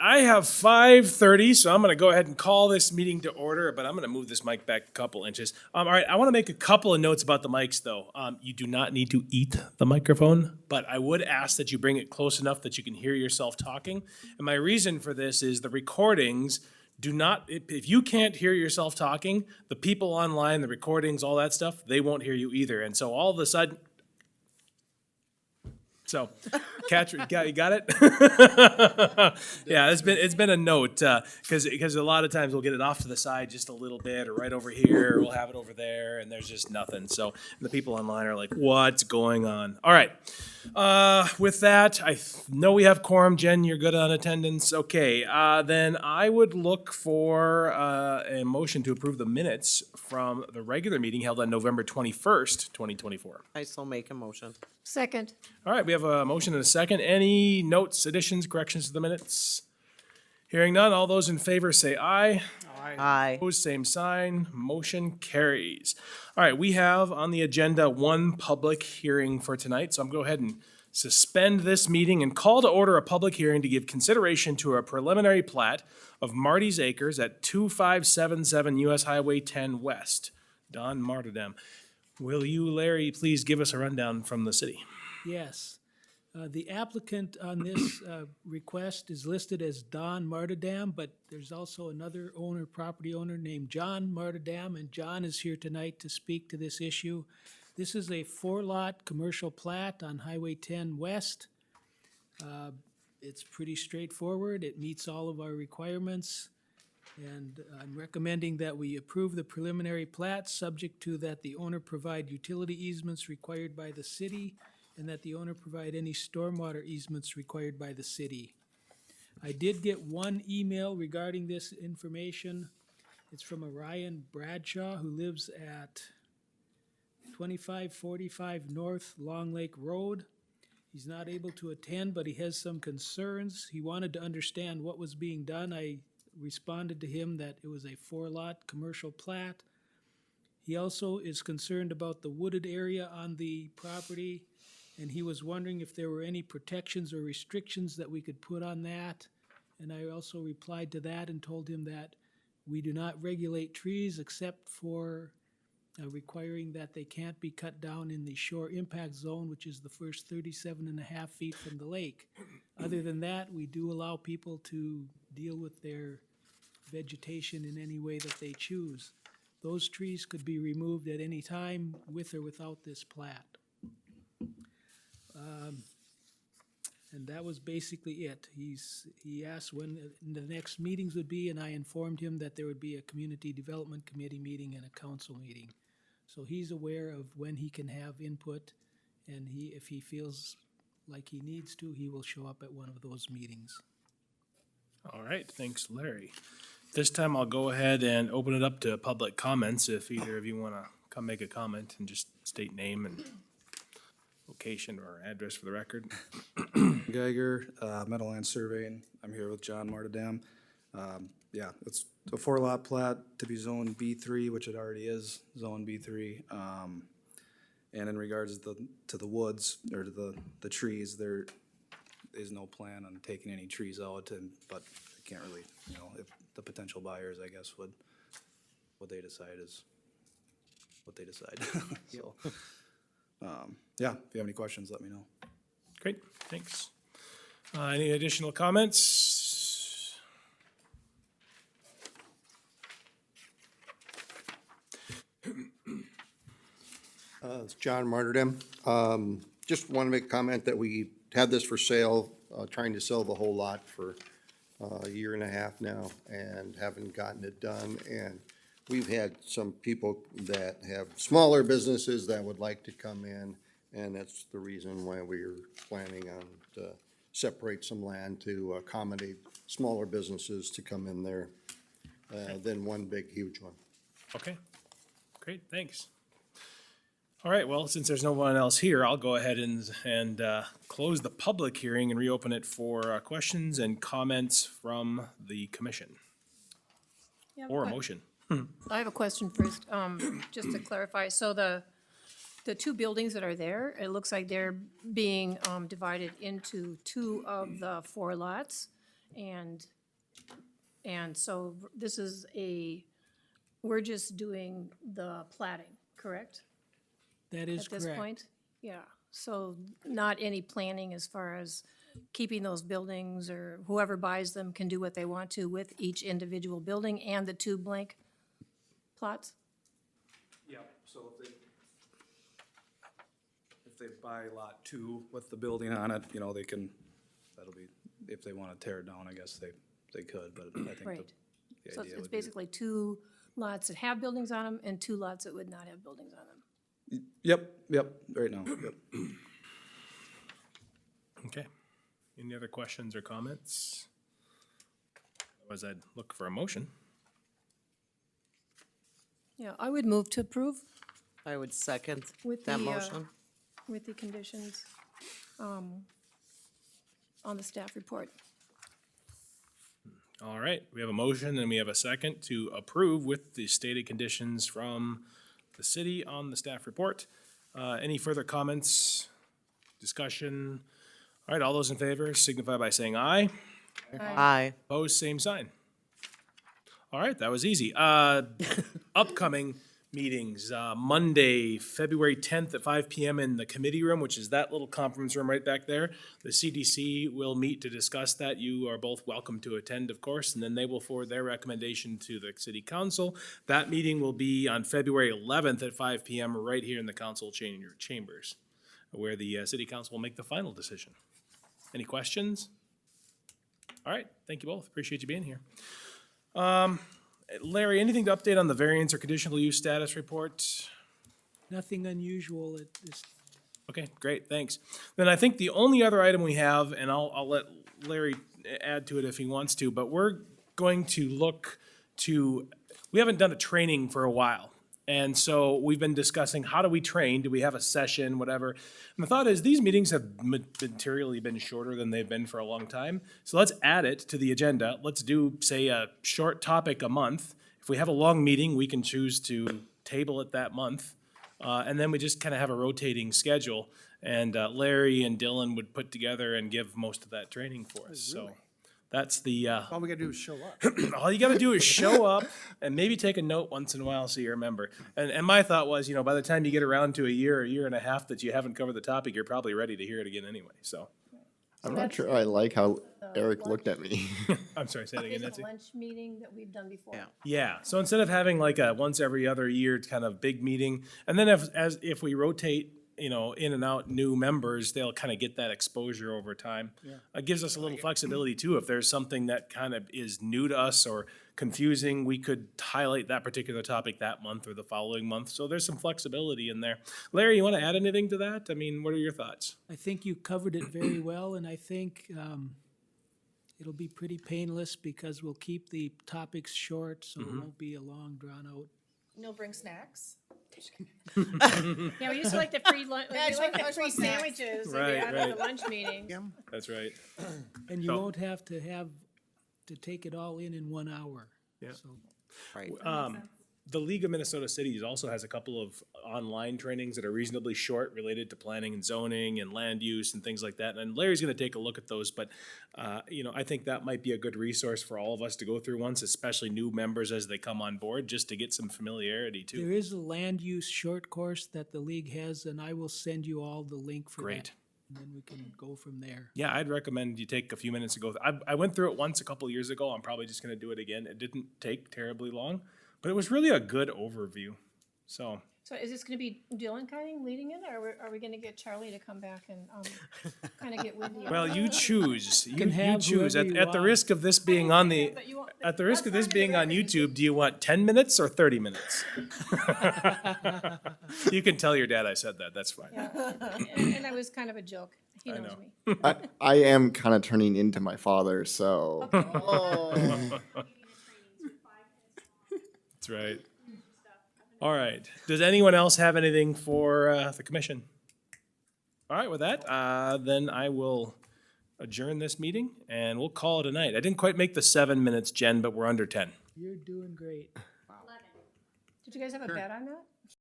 I have 5:30, so I'm going to go ahead and call this meeting to order, but I'm going to move this mic back a couple inches. All right, I want to make a couple of notes about the mics, though. You do not need to eat the microphone, but I would ask that you bring it close enough that you can hear yourself talking. And my reason for this is the recordings do not, if you can't hear yourself talking, the people online, the recordings, all that stuff, they won't hear you either. And so all of a sudden, so, catch, you got it? Yeah, it's been a note, because a lot of times we'll get it off to the side just a little bit, or right over here, or we'll have it over there, and there's just nothing. So the people online are like, what's going on? All right. With that, know we have quorum. Jen, you're good on attendance. Okay, then I would look for a motion to approve the minutes from the regular meeting held on November 21st, 2024. I still make a motion. Second. All right, we have a motion and a second. Any notes, additions, corrections to the minutes? Hearing none, all those in favor say aye. Aye. Opposed, same sign. Motion carries. All right, we have on the agenda one public hearing for tonight, so I'm going to go ahead and suspend this meeting and call to order a public hearing to give consideration to a preliminary plat of Marty's Acres at 2577 US Highway 10 West. Don Martindam. Will you, Larry, please give us a rundown from the city? Yes. The applicant on this request is listed as Don Martindam, but there's also another owner, property owner named John Martindam, and John is here tonight to speak to this issue. This is a 4-lot commercial plat on Highway 10 West. It's pretty straightforward. It meets all of our requirements. And I'm recommending that we approve the preliminary plat, subject to that the owner provide utility easements required by the city, and that the owner provide any stormwater easements required by the city. I did get one email regarding this information. It's from a Ryan Bradshaw who lives at 2545 North Long Lake Road. He's not able to attend, but he has some concerns. He wanted to understand what was being done. I responded to him that it was a 4-lot commercial plat. He also is concerned about the wooded area on the property, and he was wondering if there were any protections or restrictions that we could put on that. And I also replied to that and told him that we do not regulate trees except for requiring that they can't be cut down in the shore impact zone, which is the first 37.5 feet from the lake. Other than that, we do allow people to deal with their vegetation in any way that they choose. Those trees could be removed at any time with or without this plat. And that was basically it. He asked when the next meetings would be, and I informed him that there would be a community development committee meeting and a council meeting. So he's aware of when he can have input, and if he feels like he needs to, he will show up at one of those meetings. All right, thanks, Larry. This time I'll go ahead and open it up to public comments if either of you want to come make a comment and just state name and location or address for the record. Geiger, Meadowlands Surveying. I'm here with John Martindam. Yeah, it's a 4-lot plat to be Zone B3, which it already is, Zone B3. And in regards to the woods, or to the trees, there is no plan on taking any trees out, but I can't really, if the potential buyers, I guess, what they decide is what they decide. So, yeah, if you have any questions, let me know. Great, thanks. Any additional comments? It's John Martyrdam. Just want to make a comment that we had this for sale, trying to sell the whole lot for a year and a half now and haven't gotten it done. And we've had some people that have smaller businesses that would like to come in, and that's the reason why we're planning on to separate some land to accommodate smaller businesses to come in there than one big, huge one. Okay, great, thanks. All right, well, since there's no one else here, I'll go ahead and close the public hearing and reopen it for questions and comments from the commission. Or a motion. I have a question first, just to clarify. So the two buildings that are there, it looks like they're being divided into two of the 4 lots. And so this is we're just doing the plating, correct? That is At this correct. point? Yeah, so not any planning as far as keeping those buildings, or whoever buys them can do what they want to with each individual building and the two blank plots? Yeah, so if they buy lot 2 with the building on it, you know, they can, that'll be, if they wanna tear it down, I guess they could, but I think Right. the So idea it's would be. basically two lots that have buildings on them and two lots that would not have buildings on them. Yep, right now, yep. Okay. Any other questions or comments? Otherwise, I'd look for a motion. Yeah, I would move to approve I would second with that the, motion. with the conditions on the staff report. All right, we have a motion and we have a second to approve with the stated conditions from the city on the staff report. Any further comments, discussion? All right, all those in favor signify by saying aye. Aye. Opposed, same sign. All right, that was easy. Upcoming meetings, Monday, February 10th at 5 PM in the committee room, which is that little conference room right back there. The CDC will meet to discuss that. You are both welcome to attend, of course, and then they will forward their recommendation to the city council. That meeting will be on February 11th at 5 PM right here in the council chambers, where the city council will make the final decision. Any questions? All right, thank you both. Appreciate you being here. Larry, anything to update on the variance or conditional use status report? Nothing unusual at this. Okay, great, thanks. Then I think the only other item we have, and I'll let Larry add to it if he wants to, but we're going to look to, we haven't done a training for a while. And so we've been discussing, how do we train? Do we have a session, whatever? And the thought is, these meetings have materially been shorter than they've been for a long time. So let's add it to the agenda. Let's do, say, a short topic a month. If we have a long meeting, we can choose to table it that month. And then we just kind of have a rotating schedule. And Larry and Dylan would put together and give most of that training for us. So that's the, All we gotta do is show up. all you gotta do is show up and maybe take a note once in a while so you remember. And my thought was, by the time you get around to a year and a half that you haven't covered the topic, you're probably ready to hear it again anyway, so. I'm not sure I like how Eric looked at me. I'm sorry, say that again, Is it Nancy. a lunch meeting that we've done before? Yeah. Yeah, so instead of having like a once every other year kind of big meeting, and then if we rotate, in and out new members, they'll kind of get that exposure over time. It gives us a little flexibility too. If there's something that kind of is new to us or confusing, we could highlight that particular topic that month or the following month. So there's some flexibility in there. Larry, you want to add anything to that? I mean, what are your thoughts? I think you covered it very well, and I think it'll be pretty painless because we'll keep the topics short, so it won't be a long, drawn-out. No, bring snacks. Yeah, we used to like the free lunch, we Yeah, I just like want- I the just free want snacks. sandwiches that we Right, had right. at the lunch meetings. That's right. And you So- won't have to take it all in 1 hour. Yeah. So Right. The League of Minnesota Cities also has a couple of online trainings that are reasonably short related to planning and zoning and land use and things like that. And Larry's gonna take a look at those, but, I think that might be a good resource for all of us to go through once, especially new members as they come on board, just to get some familiarity there too. is a land use short course that the league has, and I will send you all the link for that. Great. And then we can go from there. Yeah, I'd recommend you take a few minutes to go. I went through it once a couple years ago. I'm probably just gonna do it again. It didn't take terribly long, but it was really a good overview. So, So is this gonna be Dylan kind of leading it, or are we gonna get Charlie to come back and, kind of get windy? well, you choose. can You have choose. whoever you At the want. risk of this being on the, But you won't- at the risk of this that's being fine, on whatever you YouTube, do you want 10 minutes or 30 minutes? You can tell your dad I said that. That's fine. And that was kind of a joke. He knows know. me. I am kind of turning into my father, so That's right. All right. Does anyone else have anything for the commission? All right, with that, then I will adjourn this meeting and we'll call it a night. I didn't quite make the 7 minutes, Jen, but we're under 10. You're doing great. Did you guys have a bet on that?